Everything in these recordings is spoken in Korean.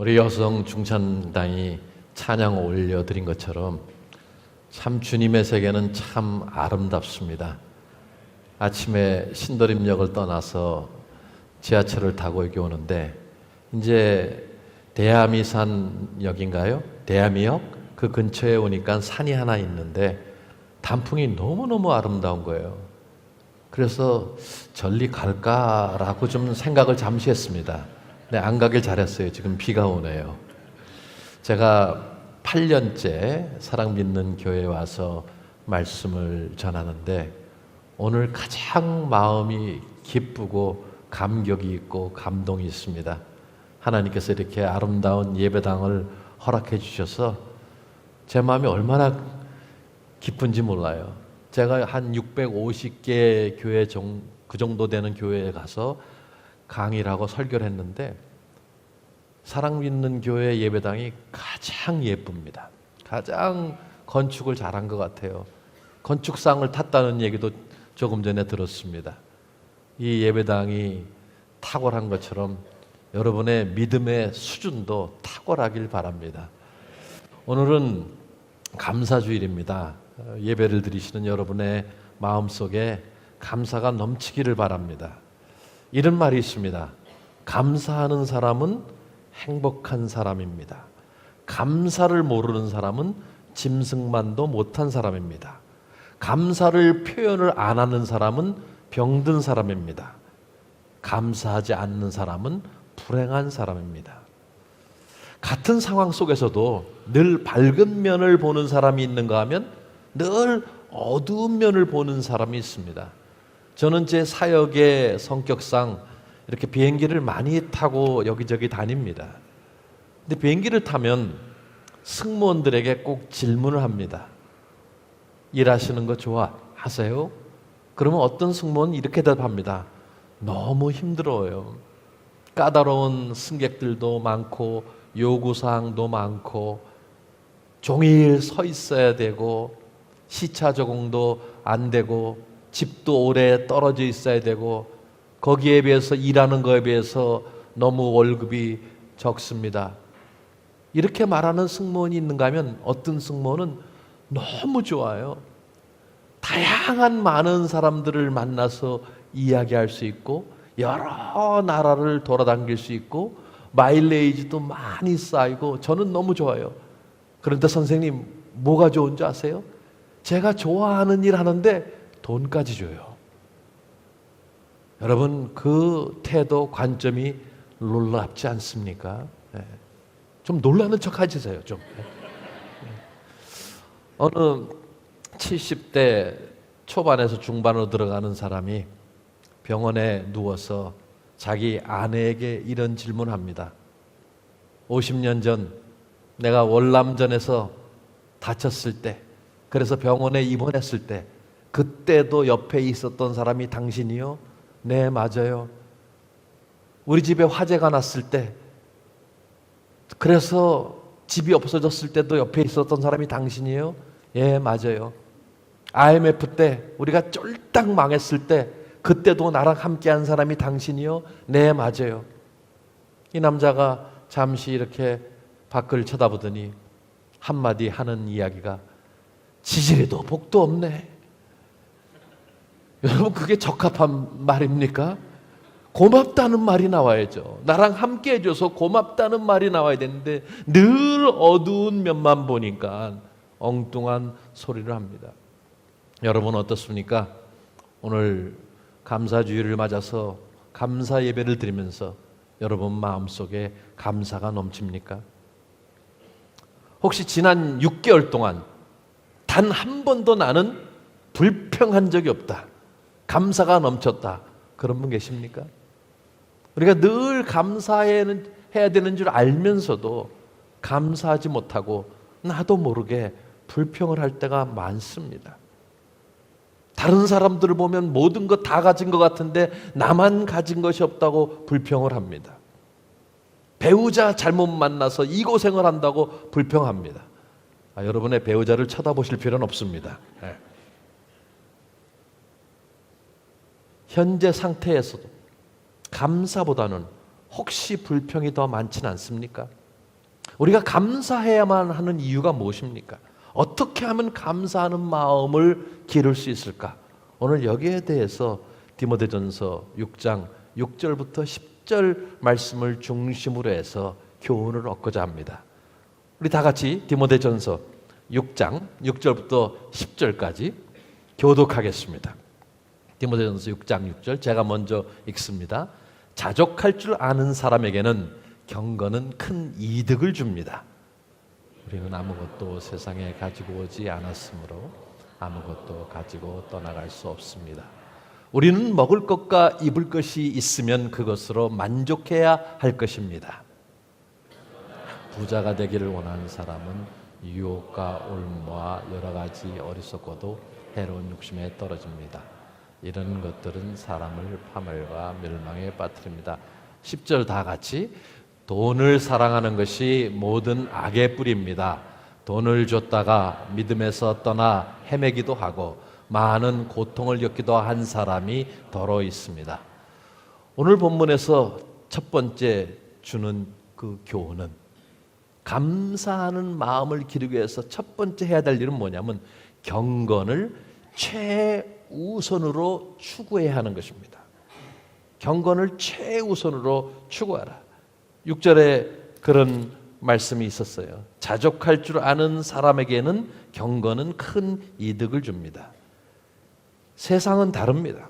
우리 여성 중찬당이 찬양 올려드린 것처럼 참 주님의 세계는 참 아름답습니다. 아침에 신도림역을 떠나서 지하철을 타고 여기 오는데 이제 대아미산역인가요? 대아미역? 그 근처에 오니까 산이 하나 있는데 단풍이 너무너무 아름다운 거예요. 그래서 절리 갈까라고 좀 생각을 잠시 했습니다. 근데 안 가길 잘했어요. 지금 비가 오네요. 제가 8년째 사랑 믿는 교회에 와서 말씀을 전하는데 오늘 가장 마음이 기쁘고 감격이 있고 감동이 있습니다. 하나님께서 이렇게 아름다운 예배당을 허락해 주셔서 제 마음이 얼마나 기쁜지 몰라요. 제가 한 650개 교회 그 정도 되는 교회에 가서 강의를 하고 설교를 했는데 사랑 믿는 교회 예배당이 가장 예쁩니다. 가장 건축을 잘한 것 같아요. 건축상을 탔다는 얘기도 조금 전에 들었습니다. 이 예배당이 탁월한 것처럼 여러분의 믿음의 수준도 탁월하길 바랍니다. 오늘은 감사주일입니다. 예배를 드리시는 여러분의 마음속에 감사가 넘치기를 바랍니다. 이런 말이 있습니다. 감사하는 사람은 행복한 사람입니다. 감사를 모르는 사람은 짐승만도 못한 사람입니다. 감사를 표현을 안 하는 사람은 병든 사람입니다. 감사하지 않는 사람은 불행한 사람입니다. 같은 상황 속에서도 늘 밝은 면을 보는 사람이 있는가 하면 늘 어두운 면을 보는 사람이 있습니다. 저는 제 사역의 성격상 이렇게 비행기를 많이 타고 여기저기 다닙니다. 근데 비행기를 타면 승무원들에게 꼭 질문을 합니다. 일하시는 거 좋아하세요? 그러면 어떤 승무원은 이렇게 대답합니다. 너무 힘들어요. 까다로운 승객들도 많고 요구사항도 많고 종일 서 있어야 되고 시차 적응도 안 되고 집도 오래 떨어져 있어야 되고 거기에 비해서 일하는 거에 비해서 너무 월급이 적습니다. 이렇게 말하는 승무원이 있는가 하면 어떤 승무원은 너무 좋아요. 다양한 많은 사람들을 만나서 이야기할 수 있고 여러 나라를 돌아다닐 수 있고 마일레이지도 많이 쌓이고 저는 너무 좋아요. 그런데 선생님 뭐가 좋은지 아세요? 제가 좋아하는 일 하는데 돈까지 줘요. 여러분 그 태도 관점이 놀랍지 않습니까? 네. 좀 놀라는 척 하시세요. 좀. 어느 70대 초반에서 중반으로 들어가는 사람이 병원에 누워서 자기 아내에게 이런 질문을 합니다. 50년 전 내가 월남전에서 다쳤을 때 그래서 병원에 입원했을 때 그때도 옆에 있었던 사람이 당신이요? 네, 맞아요. 우리 집에 화재가 났을 때 그래서 집이 없어졌을 때도 옆에 있었던 사람이 당신이에요? 예, 맞아요. IMF 때 우리가 쫄딱 망했을 때 그때도 나랑 함께한 사람이 당신이요? 네, 맞아요. 이 남자가 잠시 이렇게 밖을 쳐다보더니 한마디 하는 이야기가 지지리도 복도 없네. 여러분 그게 적합한 말입니까? 고맙다는 말이 나와야죠. 나랑 함께 해줘서 고맙다는 말이 나와야 되는데 늘 어두운 면만 보니까 엉뚱한 소리를 합니다. 여러분 어떻습니까? 오늘 감사주일을 맞아서 감사 예배를 드리면서 여러분 마음속에 감사가 넘칩니까? 혹시 지난 6개월 동안 단 한 번도 나는 불평한 적이 없다. 감사가 넘쳤다. 그런 분 계십니까? 우리가 늘 감사해야 되는 줄 알면서도 감사하지 못하고 나도 모르게 불평을 할 때가 많습니다. 다른 사람들을 보면 모든 것 다 가진 것 같은데 나만 가진 것이 없다고 불평을 합니다. 배우자 잘못 만나서 이 고생을 한다고 불평합니다. 여러분의 배우자를 쳐다보실 필요는 없습니다. 네. 현재 상태에서도 감사보다는 혹시 불평이 더 많지는 않습니까? 우리가 감사해야만 하는 이유가 무엇입니까? 어떻게 하면 감사하는 마음을 기를 수 있을까? 오늘 여기에 대해서 디모데전서 6장 6절부터 10절 말씀을 중심으로 해서 교훈을 얻고자 합니다. 우리 다 같이 디모데전서 6장 6절부터 10절까지 교독하겠습니다. 디모데전서 6장 6절 제가 먼저 읽습니다. 자족할 줄 아는 사람에게는 경건은 큰 이득을 줍니다. 우리는 아무것도 세상에 가지고 오지 않았으므로 아무것도 가지고 떠나갈 수 없습니다. 우리는 먹을 것과 입을 것이 있으면 그것으로 만족해야 할 것입니다. 부자가 되기를 원하는 사람은 유혹과 올무와 여러 가지 어리석고도 해로운 욕심에 떨어집니다. 이런 것들은 사람을 파멸과 멸망에 빠뜨립니다. 10절 다 같이 돈을 사랑하는 것이 모든 악의 뿌리입니다. 돈을 줬다가 믿음에서 떠나 헤매기도 하고 많은 고통을 겪기도 한 사람이 더러 있습니다. 오늘 본문에서 첫 번째 주는 그 교훈은 감사하는 마음을 기르기 위해서 첫 번째 해야 될 일은 뭐냐면 경건을 최우선으로 추구해야 하는 것입니다. 경건을 최우선으로 추구하라. 6절에 그런 말씀이 있었어요. 자족할 줄 아는 사람에게는 경건은 큰 이득을 줍니다. 세상은 다릅니다.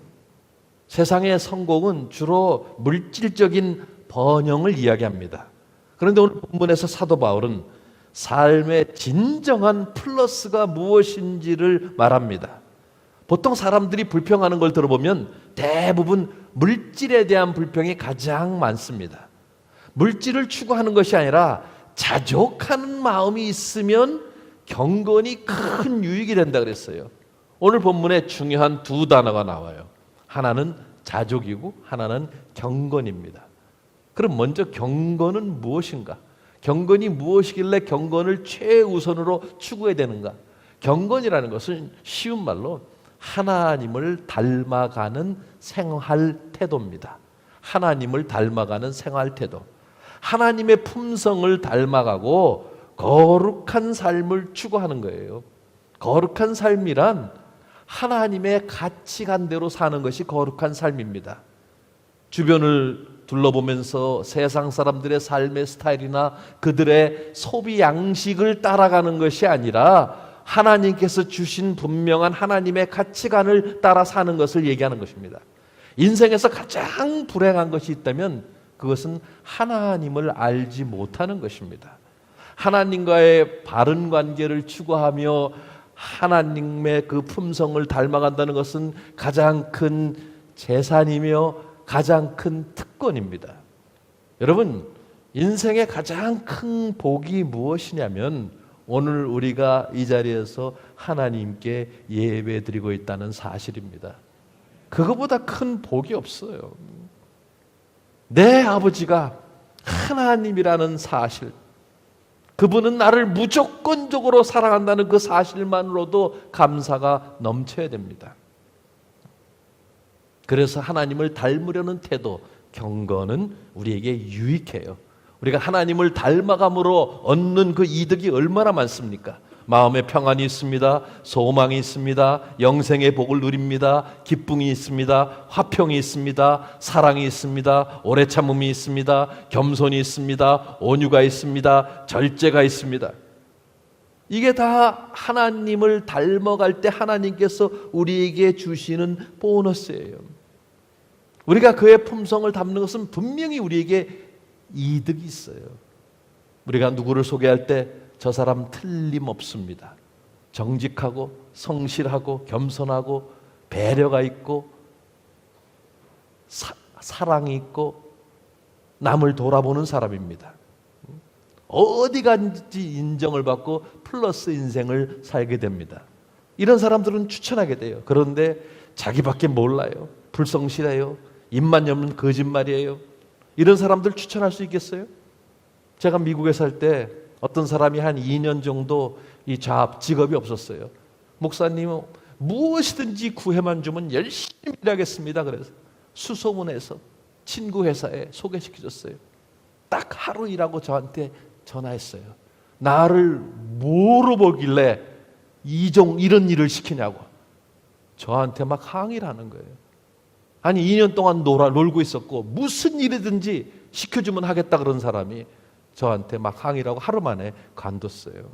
세상의 성공은 주로 물질적인 번영을 이야기합니다. 그런데 오늘 본문에서 사도 바울은 삶의 진정한 플러스가 무엇인지를 말합니다. 보통 사람들이 불평하는 걸 들어보면 대부분 물질에 대한 불평이 가장 많습니다. 물질을 추구하는 것이 아니라 자족하는 마음이 있으면 경건이 큰 유익이 된다 그랬어요. 오늘 본문에 중요한 두 단어가 나와요. 하나는 자족이고 하나는 경건입니다. 그럼 먼저 경건은 무엇인가? 경건이 무엇이길래 경건을 최우선으로 추구해야 되는가? 경건이라는 것은 쉬운 말로 하나님을 닮아가는 생활 태도입니다. 하나님을 닮아가는 생활 태도. 하나님의 품성을 닮아가고 거룩한 삶을 추구하는 거예요. 거룩한 삶이란 하나님의 가치관대로 사는 것이 거룩한 삶입니다. 주변을 둘러보면서 세상 사람들의 삶의 스타일이나 그들의 소비 양식을 따라가는 것이 아니라 하나님께서 주신 분명한 하나님의 가치관을 따라 사는 것을 얘기하는 것입니다. 인생에서 가장 불행한 것이 있다면 그것은 하나님을 알지 못하는 것입니다. 하나님과의 바른 관계를 추구하며 하나님의 그 품성을 닮아간다는 것은 가장 큰 재산이며 가장 큰 특권입니다. 여러분, 인생의 가장 큰 복이 무엇이냐면 오늘 우리가 이 자리에서 하나님께 예배드리고 있다는 사실입니다. 그거보다 큰 복이 없어요. 내 아버지가 하나님이라는 사실, 그분은 나를 무조건적으로 사랑한다는 그 사실만으로도 감사가 넘쳐야 됩니다. 그래서 하나님을 닮으려는 태도, 경건은 우리에게 유익해요. 우리가 하나님을 닮아감으로 얻는 그 이득이 얼마나 많습니까? 마음에 평안이 있습니다. 소망이 있습니다. 영생의 복을 누립니다. 기쁨이 있습니다. 화평이 있습니다. 사랑이 있습니다. 오래 참음이 있습니다. 겸손이 있습니다. 온유가 있습니다. 절제가 있습니다. 이게 다 하나님을 닮아갈 때 하나님께서 우리에게 주시는 보너스예요. 우리가 그의 품성을 담는 것은 분명히 우리에게 이득이 있어요. 우리가 누구를 소개할 때 저 사람 틀림없습니다. 정직하고 성실하고 겸손하고 배려가 있고 사랑이 있고 남을 돌아보는 사람입니다. 어디 간지 인정을 받고 플러스 인생을 살게 됩니다. 이런 사람들은 추천하게 돼요. 그런데 자기밖에 몰라요. 불성실해요. 입만 열면 거짓말이에요. 이런 사람들 추천할 수 있겠어요? 제가 미국에 살 때 어떤 사람이 한 2년 정도 이 직업이 없었어요. 목사님 무엇이든지 구해만 주면 열심히 일하겠습니다. 그래서 수소문해서 친구 회사에 소개시켜줬어요. 딱 하루 일하고 저한테 전화했어요. 나를 뭐로 보길래 이런 일을 시키냐고 저한테 막 항의를 하는 거예요. 아니 2년 동안 놀고 있었고 무슨 일이든지 시켜주면 하겠다 그런 사람이 저한테 막 항의를 하고 하루 만에 관뒀어요.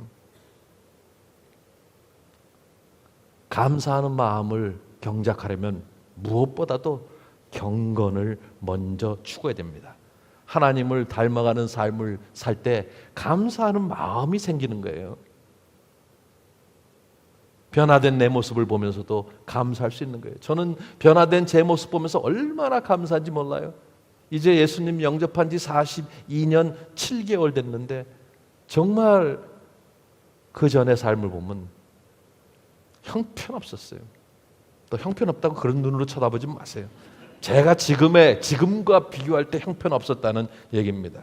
감사하는 마음을 경작하려면 무엇보다도 경건을 먼저 추구해야 됩니다. 하나님을 닮아가는 삶을 살 때 감사하는 마음이 생기는 거예요. 변화된 내 모습을 보면서도 감사할 수 있는 거예요. 저는 변화된 제 모습 보면서 얼마나 감사한지 몰라요. 이제 예수님 영접한 지 42년 7개월 됐는데 정말 그 전의 삶을 보면 형편없었어요. 또 형편없다고 그런 눈으로 쳐다보지 마세요. 제가 지금과 비교할 때 형편없었다는 얘기입니다.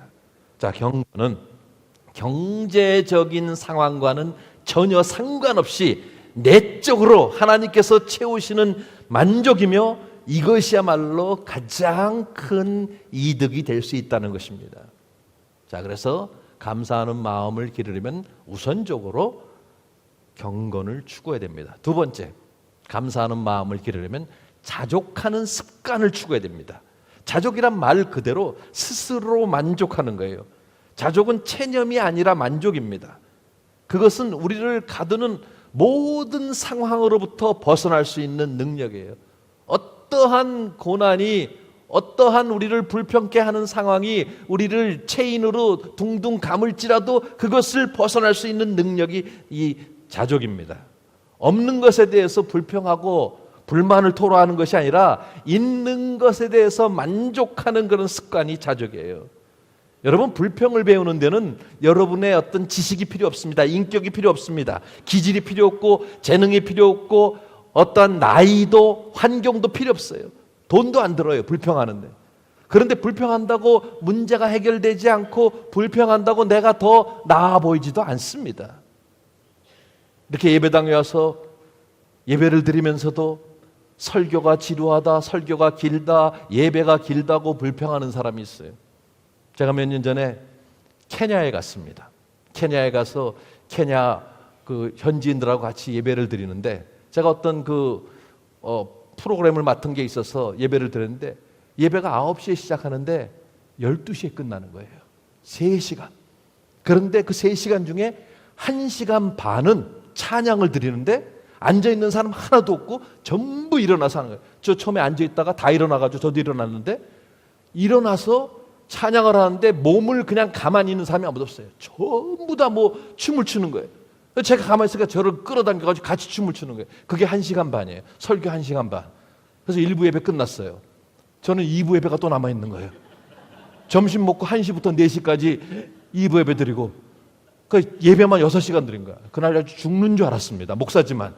자, 경건은 경제적인 상황과는 전혀 상관없이 내적으로 하나님께서 채우시는 만족이며 이것이야말로 가장 큰 이득이 될 수 있다는 것입니다. 자, 그래서 감사하는 마음을 기르려면 우선적으로 경건을 추구해야 됩니다. 두 번째, 감사하는 마음을 기르려면 자족하는 습관을 추구해야 됩니다. 자족이란 말 그대로 스스로 만족하는 거예요. 자족은 체념이 아니라 만족입니다. 그것은 우리를 가두는 모든 상황으로부터 벗어날 수 있는 능력이에요. 어떠한 고난이, 어떠한 우리를 불평케 하는 상황이 우리를 체인으로 둥둥 감을지라도 그것을 벗어날 수 있는 능력이 이 자족입니다. 없는 것에 대해서 불평하고 불만을 토로하는 것이 아니라 있는 것에 대해서 만족하는 그런 습관이 자족이에요. 여러분, 불평을 배우는 데는 여러분의 어떤 지식이 필요 없습니다. 인격이 필요 없습니다. 기질이 필요 없고 재능이 필요 없고 어떠한 나이도 환경도 필요 없어요. 돈도 안 들어요, 불평하는데. 그런데 불평한다고 문제가 해결되지 않고 불평한다고 내가 더 나아 보이지도 않습니다. 이렇게 예배당에 와서 예배를 드리면서도 설교가 지루하다, 설교가 길다, 예배가 길다고 불평하는 사람이 있어요. 제가 몇 년 전에 케냐에 갔습니다. 케냐에 가서 케냐 그 현지인들하고 같이 예배를 드리는데 제가 어떤 프로그램을 맡은 게 있어서 예배를 드렸는데 예배가 9시에 시작하는데 12시에 끝나는 거예요. 3시간. 그런데 그 3시간 중에 1시간 반은 찬양을 드리는데 앉아있는 사람 하나도 없고 전부 일어나서 하는 거예요. 저 처음에 앉아있다가 다 일어나가지고 저도 일어났는데 일어나서 찬양을 하는데 몸을 그냥 가만히 있는 사람이 아무도 없어요. 전부 다 춤을 추는 거예요. 제가 가만히 있으니까 저를 끌어당겨가지고 같이 춤을 추는 거예요. 그게 1시간 반이에요. 설교 1시간 반. 그래서 1부 예배 끝났어요. 저는 2부 예배가 또 남아있는 거예요. 점심 먹고 1시부터 4시까지 2부 예배 드리고 그 예배만 6시간 드린 거야. 그날 아주 죽는 줄 알았습니다. 목사지만.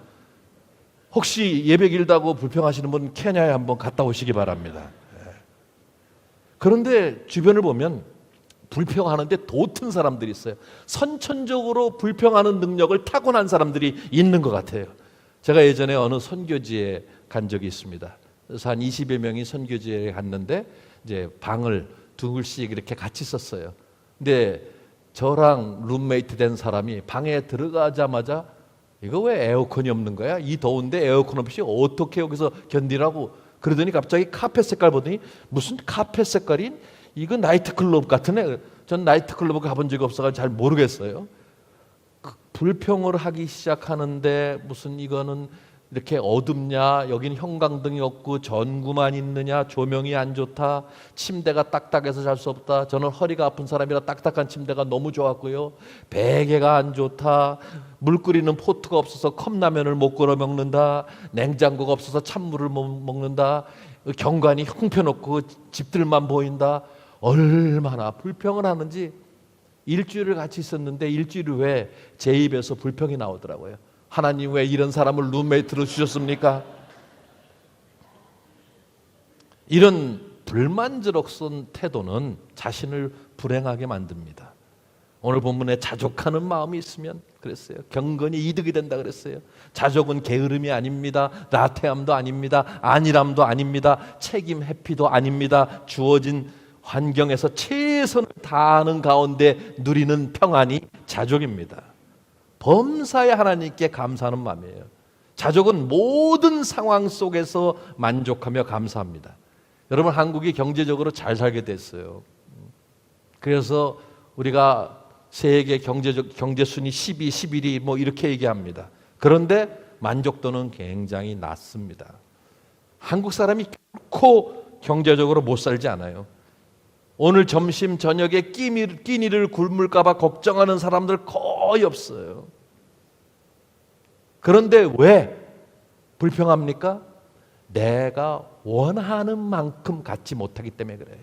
혹시 예배 길다고 불평하시는 분 케냐에 한번 갔다 오시기 바랍니다. 그런데 주변을 보면 불평하는데 도튼 사람들이 있어요. 선천적으로 불평하는 능력을 타고난 사람들이 있는 것 같아요. 제가 예전에 어느 선교지에 간 적이 있습니다. 그래서 한 20여 명이 선교지에 갔는데 이제 방을 둘씩 이렇게 같이 썼어요. 근데 저랑 룸메이트 된 사람이 방에 들어가자마자 이거 왜 에어컨이 없는 거야? 이 더운데 에어컨 없이 어떻게 여기서 견디라고 그러더니 갑자기 카펫 색깔 보더니 무슨 카펫 색깔이 이거 나이트클럽 같은 애. 전 나이트클럽 가본 적이 없어가지고 잘 모르겠어요. 불평을 하기 시작하는데 무슨 이거는 이렇게 어둡냐, 여긴 형광등이 없고 전구만 있느냐, 조명이 안 좋다, 침대가 딱딱해서 잘 수 없다, 저는 허리가 아픈 사람이라 딱딱한 침대가 너무 좋았고요, 베개가 안 좋다, 물 끓이는 포트가 없어서 컵라면을 못 끓여 먹는다, 냉장고가 없어서 찬물을 못 먹는다, 경관이 형편없고 집들만 보인다. 얼마나 불평을 하는지. 일주일을 같이 있었는데 일주일 후에 제 입에서 불평이 나오더라고요. 하나님 왜 이런 사람을 룸메이트로 주셨습니까? 이런 불만스러운 태도는 자신을 불행하게 만듭니다. 오늘 본문에 자족하는 마음이 있으면 그랬어요. 경건이 이득이 된다 그랬어요. 자족은 게으름이 아닙니다. 나태함도 아닙니다. 안일함도 아닙니다. 책임 회피도 아닙니다. 주어진 환경에서 최선을 다하는 가운데 누리는 평안이 자족입니다. 범사에 하나님께 감사하는 마음이에요. 자족은 모든 상황 속에서 만족하며 감사합니다. 여러분, 한국이 경제적으로 잘 살게 됐어요. 그래서 우리가 세계 경제 순위 10위, 11위 뭐 이렇게 얘기합니다. 그런데 만족도는 굉장히 낮습니다. 한국 사람이 결코 경제적으로 못 살지 않아요. 오늘 점심 저녁에 끼니를 굶을까 봐 걱정하는 사람들 거의 없어요. 그런데 왜 불평합니까? 내가 원하는 만큼 갖지 못하기 때문에 그래요.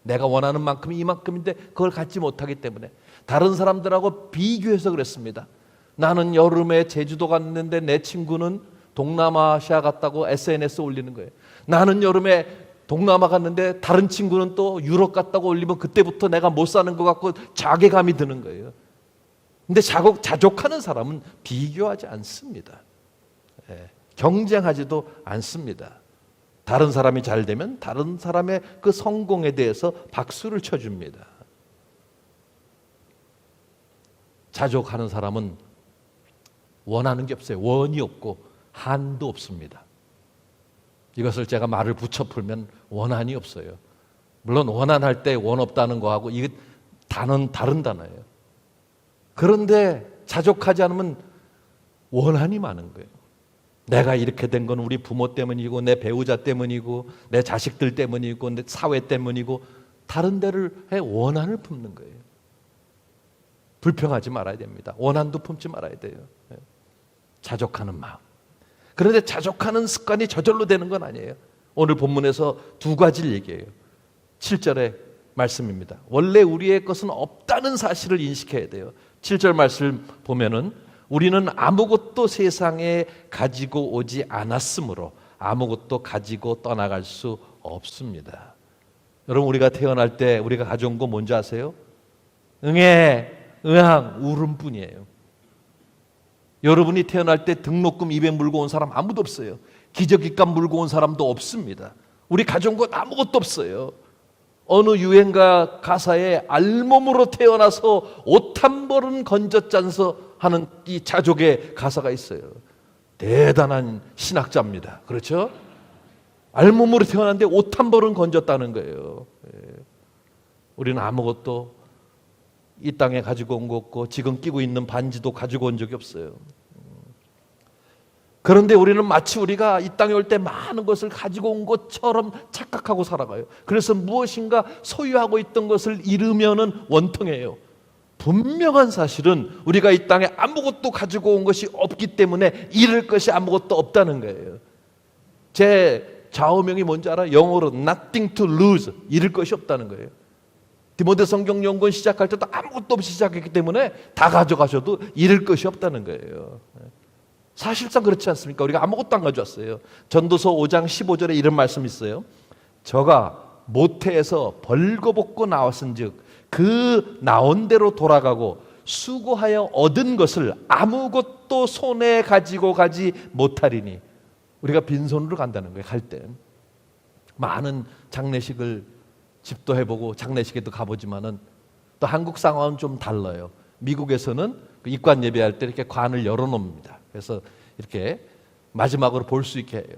내가 원하는 만큼이 이만큼인데 그걸 갖지 못하기 때문에. 다른 사람들하고 비교해서 그랬습니다. 나는 여름에 제주도 갔는데 내 친구는 동남아시아 갔다고 SNS 올리는 거예요. 나는 여름에 동남아 갔는데 다른 친구는 또 유럽 갔다고 올리면 그때부터 내가 못 사는 것 같고 자괴감이 드는 거예요. 근데 자족하는 사람은 비교하지 않습니다. 경쟁하지도 않습니다. 다른 사람이 잘 되면 다른 사람의 그 성공에 대해서 박수를 쳐줍니다. 자족하는 사람은 원하는 게 없어요. 원이 없고 한도 없습니다. 이것을 제가 말을 붙여 풀면 원한이 없어요. 물론 원한할 때 원 없다는 거하고 이게 다른 단어예요. 그런데 자족하지 않으면 원한이 많은 거예요. 내가 이렇게 된 건 우리 부모 때문이고 내 배우자 때문이고 내 자식들 때문이고 내 사회 때문이고 다른 데를 원한을 품는 거예요. 불평하지 말아야 됩니다. 원한도 품지 말아야 돼요. 자족하는 마음. 그런데 자족하는 습관이 저절로 되는 건 아니에요. 오늘 본문에서 두 가지를 얘기해요. 7절의 말씀입니다. 원래 우리의 것은 없다는 사실을 인식해야 돼요. 7절 말씀 보면은 우리는 아무것도 세상에 가지고 오지 않았으므로 아무것도 가지고 떠나갈 수 없습니다. 여러분, 우리가 태어날 때 우리가 가져온 거 뭔지 아세요? 응애, 응항, 울음뿐이에요. 여러분이 태어날 때 등록금 200 물고 온 사람 아무도 없어요. 기저귀값 물고 온 사람도 없습니다. 우리 가져온 것 아무것도 없어요. 어느 유행가 가사에 알몸으로 태어나서 옷 한 벌은 건졌잖소 하는 이 자족의 가사가 있어요. 대단한 신학자입니다. 그렇죠? 알몸으로 태어났는데 옷 한 벌은 건졌다는 거예요. 우리는 아무것도 이 땅에 가지고 온 거 없고 지금 끼고 있는 반지도 가지고 온 적이 없어요. 그런데 우리는 마치 우리가 이 땅에 올 때 많은 것을 가지고 온 것처럼 착각하고 살아가요. 그래서 무엇인가 소유하고 있던 것을 잃으면은 원통해요. 분명한 사실은 우리가 이 땅에 아무것도 가지고 온 것이 없기 때문에 잃을 것이 아무것도 없다는 거예요. 제 좌우명이 뭔지 알아요? 영어로 nothing to lose, 잃을 것이 없다는 거예요. 디모데 성경 연구원 시작할 때도 아무것도 없이 시작했기 때문에 다 가져가셔도 잃을 것이 없다는 거예요. 사실상 그렇지 않습니까? 우리가 아무것도 안 가져왔어요. 전도서 5장 15절에 이런 말씀이 있어요. 저가 모태에서 벌거벗고 나왔은즉 그 나온 대로 돌아가고 수고하여 얻은 것을 아무것도 손에 가지고 가지 못하리니. 우리가 빈손으로 간다는 거예요. 갈 때 많은 장례식을 집도 해보고 장례식에도 가보지만은 또 한국 상황은 좀 달라요. 미국에서는 입관 예배할 때 이렇게 관을 열어놓습니다. 그래서 이렇게 마지막으로 볼 수 있게 해요.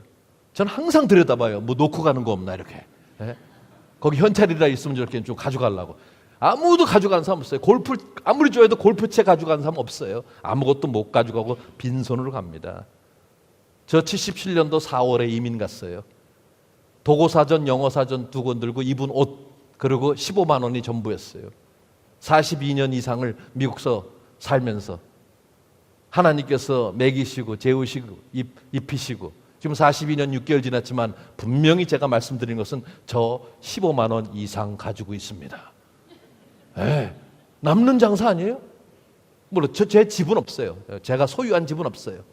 저는 항상 들여다봐요. 뭐 놓고 가는 거 없나 이렇게. 거기 현찰이라 있으면 저렇게 좀 가져가려고. 아무도 가져가는 사람 없어요. 골프 아무리 좋아해도 골프채 가져가는 사람 없어요. 아무것도 못 가져가고 빈손으로 갑니다. 저 77년도 4월에 이민 갔어요. 도고사전, 영어사전 두 권 들고 입은 옷 그리고 15만 원이 전부였어요. 42년 이상을 미국서 살면서 하나님께서 먹이시고 재우시고 입히시고 지금 42년 6개월 지났지만 분명히 제가 말씀드린 것은 저 15만 원 이상 가지고 있습니다. 남는 장사 아니에요? 물론 제 집은 없어요. 제가 소유한 집은 없어요.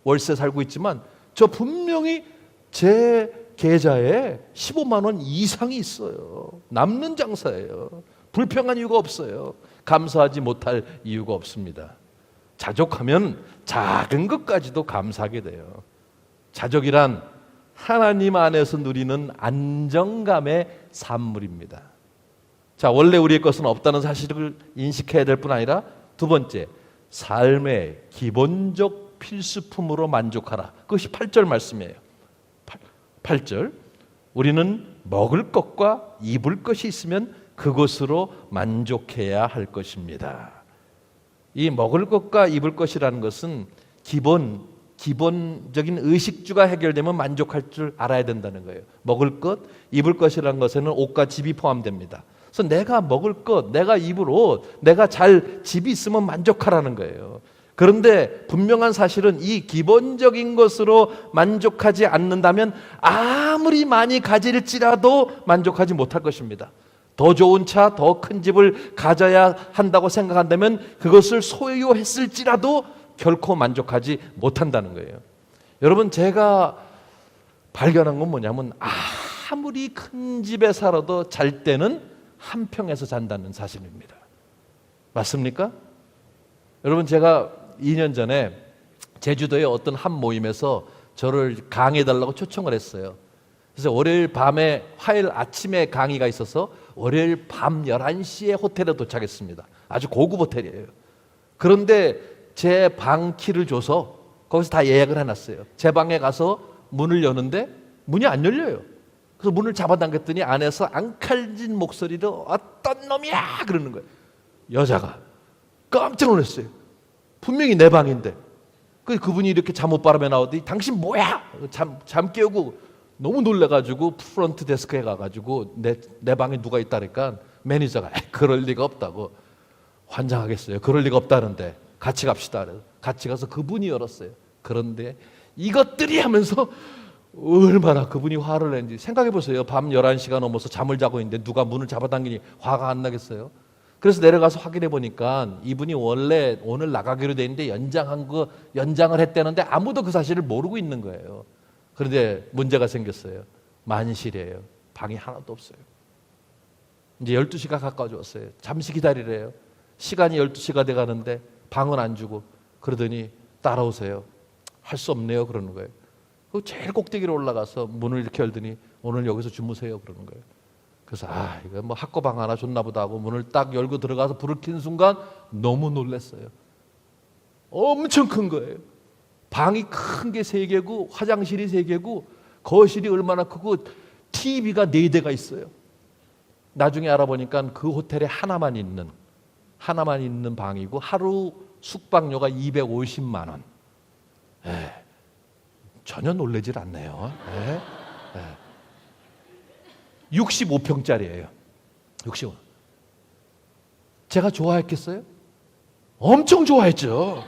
월세 살고 있지만 저 분명히 제 계좌에 15만 원 이상이 있어요. 남는 장사예요. 불평한 이유가 없어요. 감사하지 못할 이유가 없습니다. 자족하면 작은 것까지도 감사하게 돼요. 자족이란 하나님 안에서 누리는 안정감의 산물입니다. 자, 원래 우리의 것은 없다는 사실을 인식해야 될 뿐 아니라 두 번째, 삶의 기본적 필수품으로 만족하라. 그것이 8절 말씀이에요. 8절, 우리는 먹을 것과 입을 것이 있으면 그것으로 만족해야 할 것입니다. 이 먹을 것과 입을 것이라는 것은 기본적인 의식주가 해결되면 만족할 줄 알아야 된다는 거예요. 먹을 것, 입을 것이라는 것에는 옷과 집이 포함됩니다. 그래서 내가 먹을 것, 내가 입을 옷, 내가 잘 집이 있으면 만족하라는 거예요. 그런데 분명한 사실은 이 기본적인 것으로 만족하지 않는다면 아무리 많이 가질지라도 만족하지 못할 것입니다. 더 좋은 차, 더 큰 집을 가져야 한다고 생각한다면 그것을 소유했을지라도 결코 만족하지 못한다는 거예요. 여러분, 제가 발견한 건 뭐냐면 아무리 큰 집에 살아도 잘 때는 한 평에서 잔다는 사실입니다. 맞습니까? 여러분, 제가 2년 전에 제주도의 어떤 한 모임에서 저를 강의해달라고 초청을 했어요. 그래서 월요일 밤에 화요일 아침에 강의가 있어서 월요일 밤 11시에 호텔에 도착했습니다. 아주 고급 호텔이에요. 그런데 제 방 키를 줘서 거기서 다 예약을 해놨어요. 제 방에 가서 문을 여는데 문이 안 열려요. 그래서 문을 잡아당겼더니 안에서 앙칼진 목소리로 어떤 놈이야 그러는 거예요. 여자가. 깜짝 놀랐어요. 분명히 내 방인데. 그분이 이렇게 잠옷 바람에 나오더니 당신 뭐야? 잠 깨우고 너무 놀래가지고 프런트 데스크에 가가지고 내 방에 누가 있다니까 매니저가 그럴 리가 없다고 환장하겠어요. 그럴 리가 없다는데 같이 갑시다. 같이 가서 그분이 열었어요. 그런데 이것들이 하면서 얼마나 그분이 화를 냈는지 생각해 보세요. 밤 11시가 넘어서 잠을 자고 있는데 누가 문을 잡아당기니 화가 안 나겠어요? 그래서 내려가서 확인해 보니까 이분이 원래 오늘 나가기로 돼 있는데 연장을 했다는데 아무도 그 사실을 모르고 있는 거예요. 그런데 문제가 생겼어요. 만실이에요. 방이 하나도 없어요. 이제 12시가 가까워졌어요. 잠시 기다리래요. 시간이 12시가 돼 가는데 방은 안 주고 그러더니 따라오세요. 할 수 없네요 그러는 거예요. 그 제일 꼭대기로 올라가서 문을 이렇게 열더니 오늘 여기서 주무세요 그러는 거예요. 그래서 이거 뭐 학고방 하나 줬나 보다 하고 문을 딱 열고 들어가서 불을 켜는 순간 너무 놀랐어요. 엄청 큰 거예요. 방이 큰 게 3개고 화장실이 3개고 거실이 얼마나 크고 TV가 4대가 있어요. 나중에 알아보니까 그 호텔에 하나만 있는 방이고 하루 숙박료가 250만 원. 전혀 놀라질 않네요. 65평짜리예요. 65. 제가 좋아했겠어요? 엄청 좋아했죠.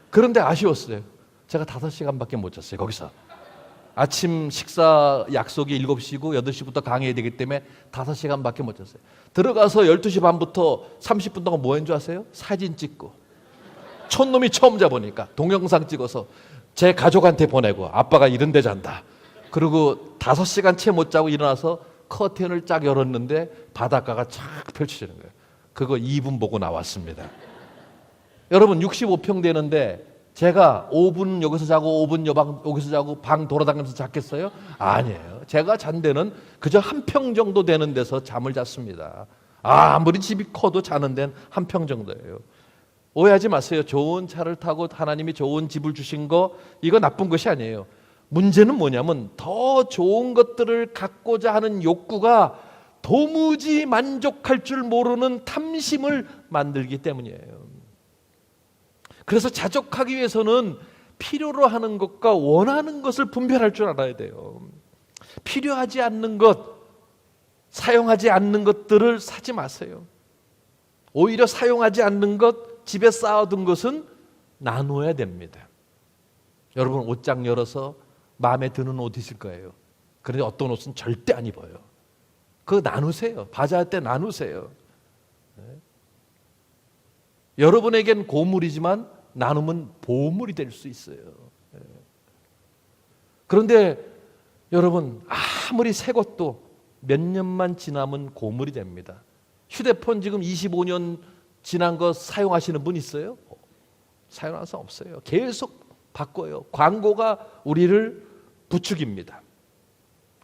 그런데 아쉬웠어요. 제가 5시간밖에 못 잤어요. 거기서. 아침 식사 약속이 7시고 8시부터 강의해야 되기 때문에 5시간밖에 못 잤어요. 들어가서 12시 반부터 30분 동안 뭐 했는 줄 아세요? 사진 찍고. 촌놈이 처음 자보니까 동영상 찍어서 제 가족한테 보내고 아빠가 이런 데 잔다. 그리고 5시간 채 못 자고 일어나서 커튼을 쫙 열었는데 바닷가가 쫙 펼쳐지는 거예요. 그거 2분 보고 나왔습니다. 여러분 65평 되는데 제가 5분 여기서 자고 5분 여기서 자고 방 돌아다니면서 잤겠어요? 아니에요. 제가 잔 데는 그저 1평 정도 되는 데서 잠을 잤습니다. 아무리 집이 커도 자는 데는 1평 정도예요. 오해하지 마세요. 좋은 차를 타고 하나님이 좋은 집을 주신 거 이거 나쁜 것이 아니에요. 문제는 뭐냐면 더 좋은 것들을 갖고자 하는 욕구가 도무지 만족할 줄 모르는 탐심을 만들기 때문이에요. 그래서 자족하기 위해서는 필요로 하는 것과 원하는 것을 분별할 줄 알아야 돼요. 필요하지 않는 것, 사용하지 않는 것들을 사지 마세요. 오히려 사용하지 않는 것, 집에 쌓아둔 것은 나누어야 됩니다. 여러분 옷장 열어서 마음에 드는 옷 있을 거예요. 그런데 어떤 옷은 절대 안 입어요. 그거 나누세요. 바자할 때 나누세요. 여러분에겐 고물이지만 나누면 보물이 될 수 있어요. 그런데 여러분 아무리 새 것도 몇 년만 지나면 고물이 됩니다. 휴대폰 지금 25년 지난 거 사용하시는 분 있어요? 사용하는 사람 없어요. 계속 바꿔요. 광고가 우리를 부추깁니다.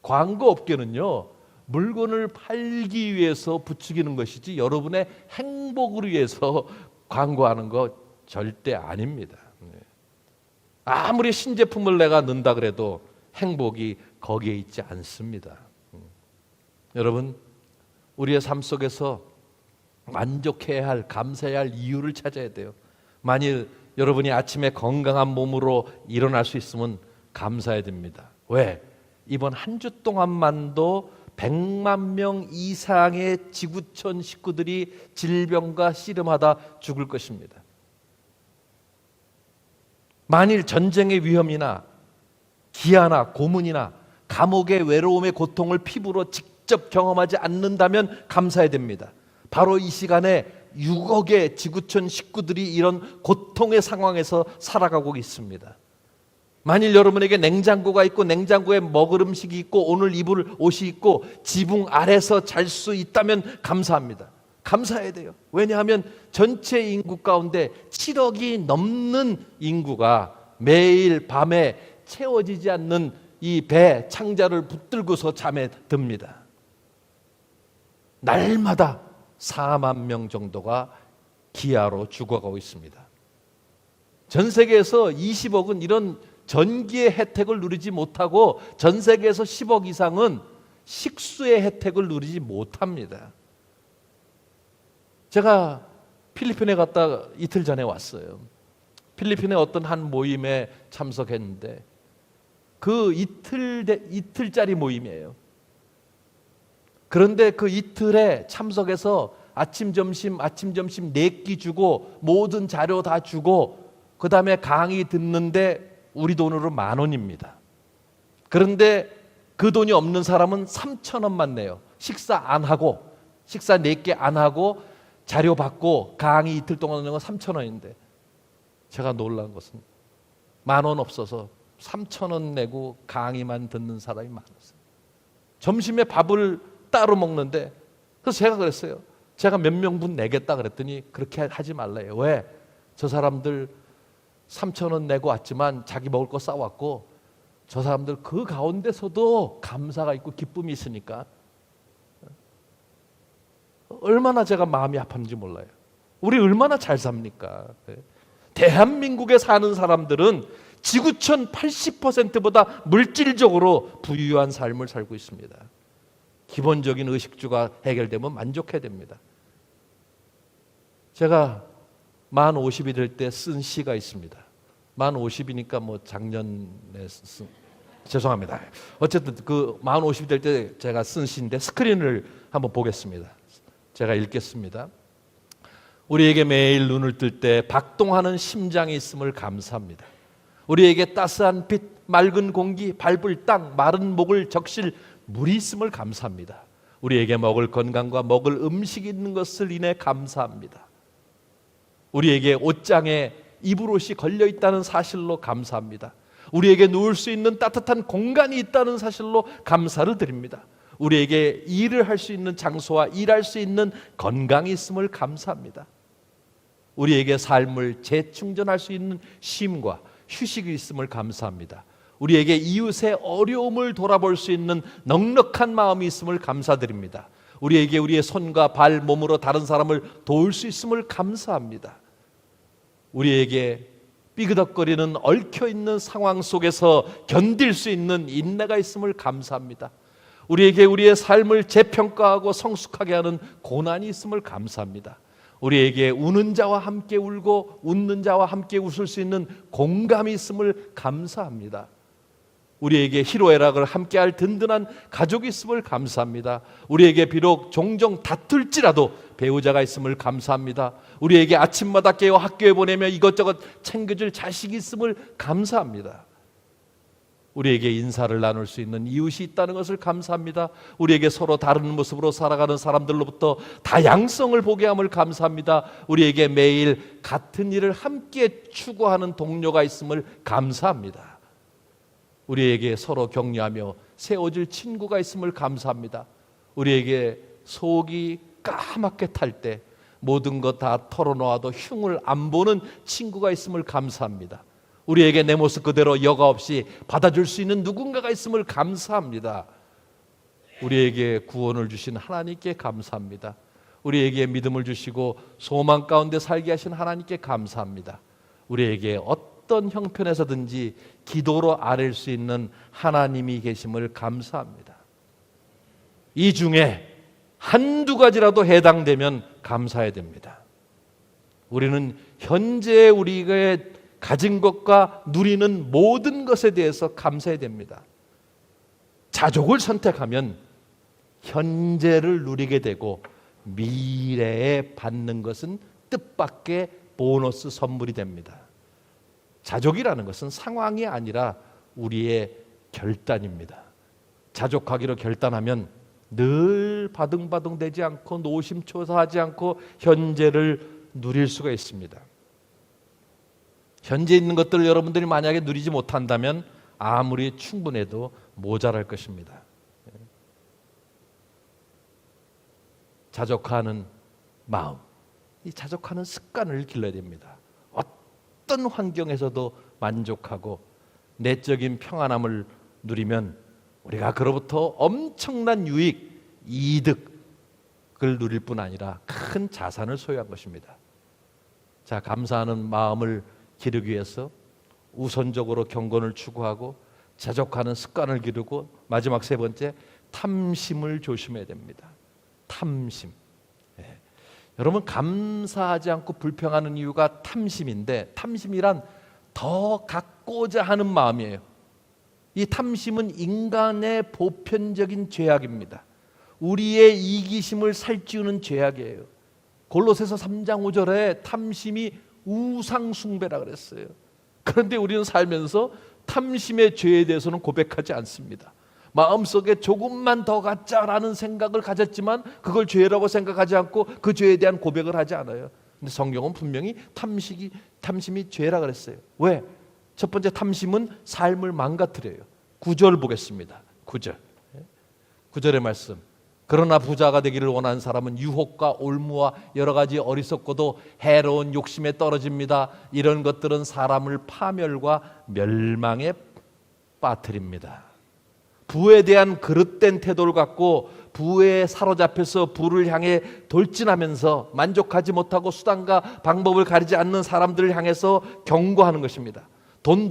광고업계는요, 물건을 팔기 위해서 부추기는 것이지 여러분의 행복을 위해서 광고하는 거 절대 아닙니다. 아무리 신제품을 내가 넣는다 그래도 행복이 거기에 있지 않습니다. 여러분, 우리의 삶 속에서 만족해야 할, 감사해야 할 이유를 찾아야 돼요. 만일 여러분이 아침에 건강한 몸으로 일어날 수 있으면 감사해야 됩니다. 왜? 이번 한 주 동안만도 100만 명 이상의 지구촌 식구들이 질병과 씨름하다 죽을 것입니다. 만일 전쟁의 위험이나 기아나 고문이나 감옥의 외로움의 고통을 피부로 직접 경험하지 않는다면 감사해야 됩니다. 바로 이 시간에 6억의 지구촌 식구들이 이런 고통의 상황에서 살아가고 있습니다. 만일 여러분에게 냉장고가 있고 냉장고에 먹을 음식이 있고 오늘 입을 옷이 있고 지붕 아래서 잘 수 있다면 감사합니다. 감사해야 돼요. 왜냐하면 전체 인구 가운데 7억이 넘는 인구가 매일 밤에 채워지지 않는 이 배 창자를 붙들고서 잠에 듭니다. 날마다 4만 명 정도가 기아로 죽어가고 있습니다. 전 세계에서 20억은 이런 전기의 혜택을 누리지 못하고 전 세계에서 10억 이상은 식수의 혜택을 누리지 못합니다. 제가 필리핀에 갔다 이틀 전에 왔어요. 필리핀의 어떤 한 모임에 참석했는데 그 이틀짜리 모임이에요. 그런데 그 이틀에 참석해서 아침 점심 4끼 주고 모든 자료 다 주고 그 다음에 강의 듣는데 우리 돈으로 10,000원입니다. 그런데 그 돈이 없는 사람은 3,000원만 내요. 식사 안 하고, 식사 4개 안 하고 자료 받고 강의 이틀 동안 하는 건 3,000원인데 제가 놀란 것은 10,000원 없어서 3,000원 내고 강의만 듣는 사람이 많았어요. 점심에 밥을 따로 먹는데 그래서 제가 그랬어요. 제가 몇 명분 내겠다 그랬더니 그렇게 하지 말래요. 왜? 저 사람들 3,000원 내고 왔지만 자기 먹을 거 싸왔고 저 사람들 그 가운데서도 감사가 있고 기쁨이 있으니까 얼마나 제가 마음이 아팠는지 몰라요. 우리 얼마나 잘 삽니까? 대한민국에 사는 사람들은 지구촌 80%보다 물질적으로 부유한 삶을 살고 있습니다. 기본적인 의식주가 해결되면 만족해야 됩니다. 제가 만 50이 될 때 쓴 시가 있습니다. 만 50이니까 뭐 작년에 죄송합니다. 어쨌든 그 만 50이 될 때 제가 쓴 시인데 스크린을 한번 보겠습니다. 제가 읽겠습니다. 우리에게 매일 눈을 뜰 때 박동하는 심장이 있음을 감사합니다. 우리에게 따스한 빛, 맑은 공기, 밟을 땅, 마른 목을 적실 물이 있음을 감사합니다. 우리에게 먹을 건강과 먹을 음식이 있는 것을 인해 감사합니다. 우리에게 옷장에 이불옷이 걸려있다는 사실로 감사합니다. 우리에게 누울 수 있는 따뜻한 공간이 있다는 사실로 감사를 드립니다. 우리에게 일을 할 수 있는 장소와 일할 수 있는 건강이 있음을 감사합니다. 우리에게 삶을 재충전할 수 있는 쉼과 휴식이 있음을 감사합니다. 우리에게 이웃의 어려움을 돌아볼 수 있는 넉넉한 마음이 있음을 감사드립니다. 우리에게 우리의 손과 발, 몸으로 다른 사람을 도울 수 있음을 감사합니다. 우리에게 삐그덕거리는 얽혀있는 상황 속에서 견딜 수 있는 인내가 있음을 감사합니다. 우리에게 우리의 삶을 재평가하고 성숙하게 하는 고난이 있음을 감사합니다. 우리에게 우는 자와 함께 울고 웃는 자와 함께 웃을 수 있는 공감이 있음을 감사합니다. 우리에게 희로애락을 함께할 든든한 가족이 있음을 감사합니다. 우리에게 비록 종종 다툴지라도 배우자가 있음을 감사합니다. 우리에게 아침마다 깨워 학교에 보내며 이것저것 챙겨줄 자식이 있음을 감사합니다. 우리에게 인사를 나눌 수 있는 이웃이 있다는 것을 감사합니다. 우리에게 서로 다른 모습으로 살아가는 사람들로부터 다양성을 보게 함을 감사합니다. 우리에게 매일 같은 일을 함께 추구하는 동료가 있음을 감사합니다. 우리에게 서로 격려하며 세워줄 친구가 있음을 감사합니다. 우리에게 속이 까맣게 탈 때 모든 것 다 털어놓아도 흉을 안 보는 친구가 있음을 감사합니다. 우리에게 내 모습 그대로 여과 없이 받아줄 수 있는 누군가가 있음을 감사합니다. 우리에게 구원을 주신 하나님께 감사합니다. 우리에게 믿음을 주시고 소망 가운데 살게 하신 하나님께 감사합니다. 우리에게 어떤 형편에서든지 기도로 아뢰 수 있는 하나님이 계심을 감사합니다. 이 중에 한두 가지라도 해당되면 감사해야 됩니다. 우리는 현재 우리가 가진 것과 누리는 모든 것에 대해서 감사해야 됩니다. 자족을 선택하면 현재를 누리게 되고 미래에 받는 것은 뜻밖의 보너스 선물이 됩니다. 자족이라는 것은 상황이 아니라 우리의 결단입니다. 자족하기로 결단하면 늘 바둥바둥대지 않고 노심초사하지 않고 현재를 누릴 수가 있습니다. 현재 있는 것들을 여러분들이 만약에 누리지 못한다면 아무리 충분해도 모자랄 것입니다. 자족하는 마음, 이 자족하는 습관을 길러야 됩니다. 어떤 환경에서도 만족하고 내적인 평안함을 누리면 우리가 그로부터 엄청난 유익, 이득을 누릴 뿐 아니라 큰 자산을 소유한 것입니다. 자, 감사하는 마음을 기르기 위해서 우선적으로 경건을 추구하고 자족하는 습관을 기르고 마지막 세 번째, 탐심을 조심해야 됩니다. 탐심. 여러분, 감사하지 않고 불평하는 이유가 탐심인데, 탐심이란 더 갖고자 하는 마음이에요. 이 탐심은 인간의 보편적인 죄악입니다. 우리의 이기심을 살찌우는 죄악이에요. 골로새서 3장 5절에 탐심이 우상숭배라 그랬어요. 그런데 우리는 살면서 탐심의 죄에 대해서는 고백하지 않습니다. 마음속에 조금만 더 갖자라는 생각을 가졌지만 그걸 죄라고 생각하지 않고 그 죄에 대한 고백을 하지 않아요. 근데 성경은 분명히 탐심이 죄라 그랬어요. 왜? 첫 번째, 탐심은 삶을 망가뜨려요. 9절 보겠습니다. 9절. 9절의 말씀. 그러나 부자가 되기를 원하는 사람은 유혹과 올무와 여러 가지 어리석고도 해로운 욕심에 떨어집니다. 이런 것들은 사람을 파멸과 멸망에 빠뜨립니다. 부에 대한 그릇된 태도를 갖고 부에 사로잡혀서 부를 향해 돌진하면서 만족하지 못하고 수단과 방법을 가리지 않는 사람들을 향해서 경고하는 것입니다. 돈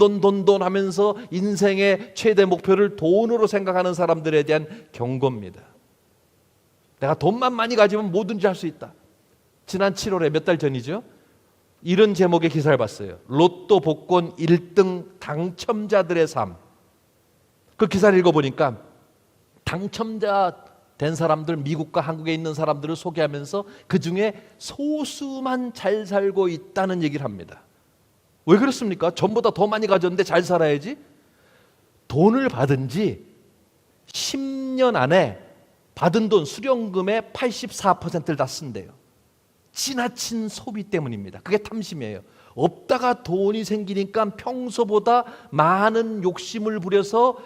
하면서 인생의 최대 목표를 돈으로 생각하는 사람들에 대한 경고입니다. 내가 돈만 많이 가지면 뭐든지 할 수 있다. 지난 7월에 몇 달 전이죠, 이런 제목의 기사를 봤어요. 로또 복권 1등 당첨자들의 삶. 그 기사를 읽어보니까 당첨자 된 사람들, 미국과 한국에 있는 사람들을 소개하면서 그 중에 소수만 잘 살고 있다는 얘기를 합니다. 왜 그렇습니까? 전보다 더 많이 가졌는데 잘 살아야지. 돈을 받은 지 10년 안에 받은 돈, 수령금의 84%를 다 쓴대요. 지나친 소비 때문입니다. 그게 탐심이에요. 없다가 돈이 생기니까 평소보다 많은 욕심을 부려서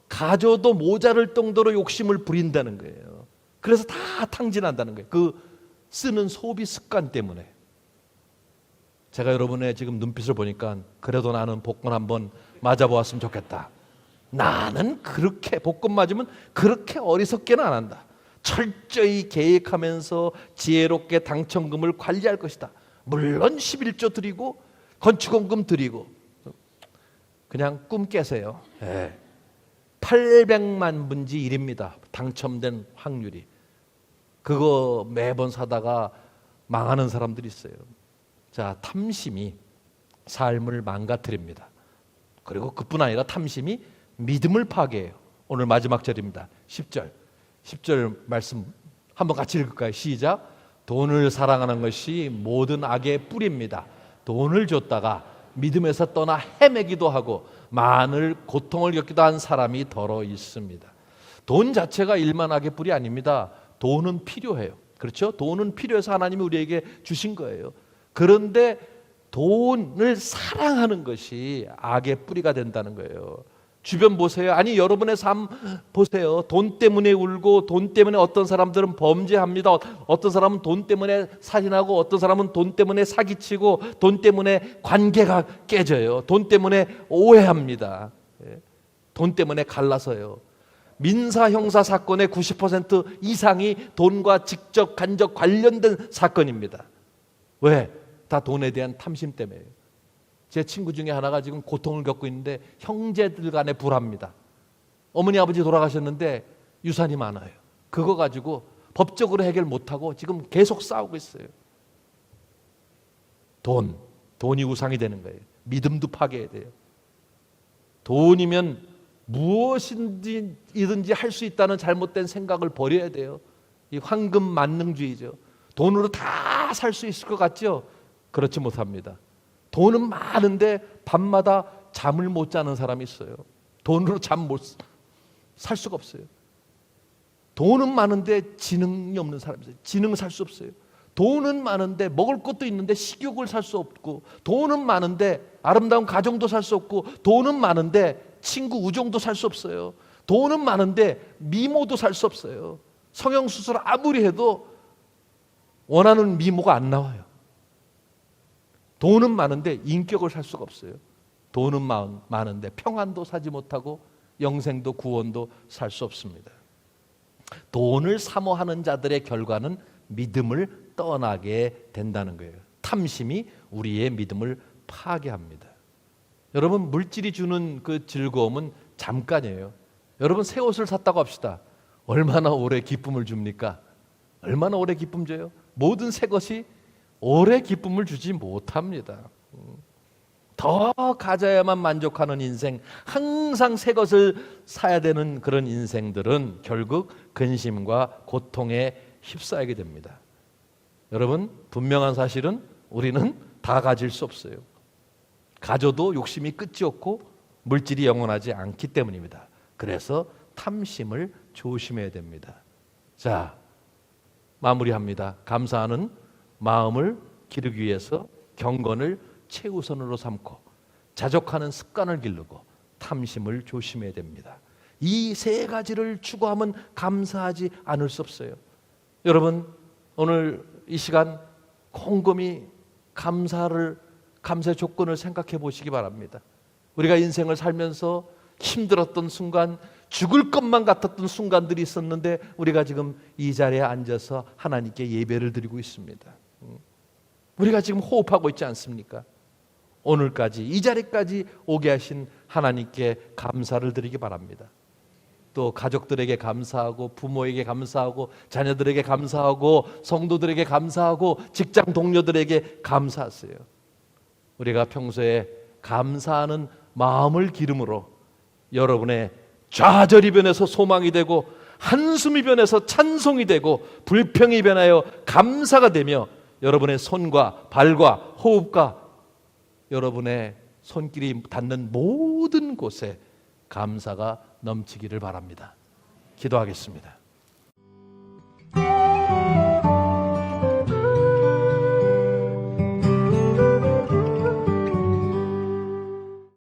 가져도 모자랄 정도로 욕심을 부린다는 거예요. 그래서 다 탕진한다는 거예요. 그 쓰는 소비 습관 때문에. 제가 여러분의 지금 눈빛을 보니까 그래도 나는 복권 한번 맞아보았으면 좋겠다. 나는 그렇게 복권 맞으면 그렇게 어리석게는 안 한다. 철저히 계획하면서 지혜롭게 당첨금을 관리할 것이다. 물론 11조 드리고 건축원금 드리고 그냥 꿈 깨세요. 800만 분지 1입니다. 당첨된 확률이. 그거 매번 사다가 망하는 사람들이 있어요. 자, 탐심이 삶을 망가뜨립니다. 그리고 그뿐 아니라 탐심이 믿음을 파괴해요. 오늘 마지막 절입니다. 10절 말씀 한번 같이 읽을까요? 시작. 돈을 사랑하는 것이 모든 악의 뿌리입니다. 돈을 줬다가 믿음에서 떠나 헤매기도 하고 많은 고통을 겪기도 한 사람이 더러 있습니다. 돈 자체가 일만악의 뿌리 아닙니다. 돈은 필요해요. 그렇죠? 돈은 필요해서 하나님이 우리에게 주신 거예요. 그런데 돈을 사랑하는 것이 악의 뿌리가 된다는 거예요. 주변 보세요. 아니 여러분의 삶 보세요. 돈 때문에 울고 돈 때문에 어떤 사람들은 범죄합니다. 어떤 사람은 돈 때문에 살인하고 어떤 사람은 돈 때문에 사기치고 돈 때문에 관계가 깨져요. 돈 때문에 오해합니다. 돈 때문에 갈라서요. 민사 형사 사건의 90% 이상이 돈과 직접 간접 관련된 사건입니다. 왜? 다 돈에 대한 탐심 때문에요. 제 친구 중에 하나가 지금 고통을 겪고 있는데 형제들 간에 불합니다. 어머니 아버지 돌아가셨는데 유산이 많아요. 그거 가지고 법적으로 해결 못하고 지금 계속 싸우고 있어요. 돈이 우상이 되는 거예요. 믿음도 파괴해야 돼요. 돈이면 무엇이든지 할 수 있다는 잘못된 생각을 버려야 돼요. 이 황금 만능주의죠. 돈으로 다 살 수 있을 것 같죠? 그렇지 못합니다. 돈은 많은데 밤마다 잠을 못 자는 사람이 있어요. 돈으로 잠 못 살 수가 없어요. 돈은 많은데 지능이 없는 사람이 있어요. 지능을 살 수 없어요. 돈은 많은데 먹을 것도 있는데 식욕을 살 수 없고, 돈은 많은데 아름다운 가정도 살 수 없고, 돈은 많은데 친구 우정도 살 수 없어요. 돈은 많은데 미모도 살 수 없어요. 성형수술 아무리 해도 원하는 미모가 안 나와요. 돈은 많은데 인격을 살 수가 없어요. 돈은 많은데 평안도 사지 못하고 영생도 구원도 살 수 없습니다. 돈을 사모하는 자들의 결과는 믿음을 떠나게 된다는 거예요. 탐심이 우리의 믿음을 파괴합니다. 여러분, 물질이 주는 그 즐거움은 잠깐이에요. 여러분, 새 옷을 샀다고 합시다. 얼마나 오래 기쁨을 줍니까? 얼마나 오래 기쁨 줘요? 모든 새 것이 오래 기쁨을 주지 못합니다. 더 가져야만 만족하는 인생, 항상 새 것을 사야 되는 그런 인생들은 결국 근심과 고통에 휩싸이게 됩니다. 여러분, 분명한 사실은 우리는 다 가질 수 없어요. 가져도 욕심이 끝이 없고 물질이 영원하지 않기 때문입니다. 그래서 탐심을 조심해야 됩니다. 자, 마무리합니다. 감사하는 마음을 기르기 위해서 경건을 최우선으로 삼고 자족하는 습관을 기르고 탐심을 조심해야 됩니다. 이 세 가지를 추구하면 감사하지 않을 수 없어요. 여러분, 오늘 이 시간 곰곰이 감사의 조건을 생각해 보시기 바랍니다. 우리가 인생을 살면서 힘들었던 순간, 죽을 것만 같았던 순간들이 있었는데 우리가 지금 이 자리에 앉아서 하나님께 예배를 드리고 있습니다. 우리가 지금 호흡하고 있지 않습니까? 오늘까지 이 자리까지 오게 하신 하나님께 감사를 드리기 바랍니다. 또 가족들에게 감사하고 부모에게 감사하고 자녀들에게 감사하고 성도들에게 감사하고 직장 동료들에게 감사하세요. 우리가 평소에 감사하는 마음을 기름으로 여러분의 좌절이 변해서 소망이 되고 한숨이 변해서 찬송이 되고 불평이 변하여 감사가 되며 여러분의 손과 발과 호흡과 여러분의 손길이 닿는 모든 곳에 감사가 넘치기를 바랍니다. 기도하겠습니다.